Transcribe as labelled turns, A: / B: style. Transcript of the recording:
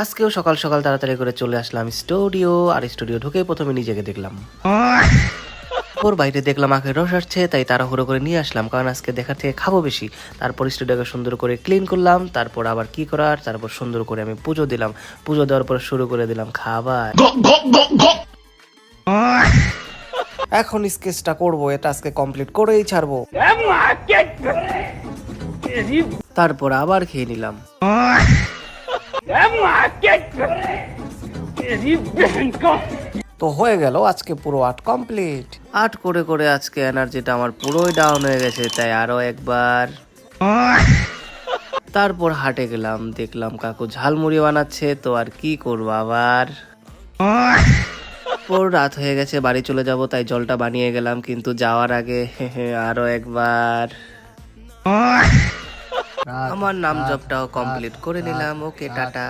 A: আজকেও সকাল সকাল তাড়াতাড়ি করে চলে আসলাম স্টুডিও, আর স্টুডিও ঢুকে প্রথমে নিজেকে দেখলাম। ওর বাইরে দেখলাম আখের রস আসছে, তাই তাড়াহুড়ো করে নিয়ে আসলাম, কারণ আজকে দেখার থেকে খাবো বেশি। তারপর স্টুডিওকে সুন্দর করে ক্লিন করলাম, তারপর আবার কি করার, তারপর সুন্দর করে আমি পুজো দিলাম। পুজো দেওয়ার পর শুরু করে দিলাম খাবার। এখন স্কেচটা করবো, এটা আজকে কমপ্লিট করেই ছাড়বো। তারপর আবার খেয়ে নিলাম। তো হয়ে গেল আজকে পুরো আর্ট কমপ্লিট। আর্ট করে করে আজকে এনার্জিটা আমার পুরোই ডাউন হয়ে গেছে, তাই আরো একবার। তারপর হাটে গেলাম, দেখলাম কাকু ঝালমুড়ি বানাচ্ছে, তো আর কি করবো আবার। পর রাত হয়ে গেছে, বাড়ি চলে যাব, তাই জলটা বানিয়ে গেলাম, কিন্তু যাওয়ার আগে আরো একবার আমার নাম জবটাও কমপ্লিট করে নিলাম। ওকে, টাটা।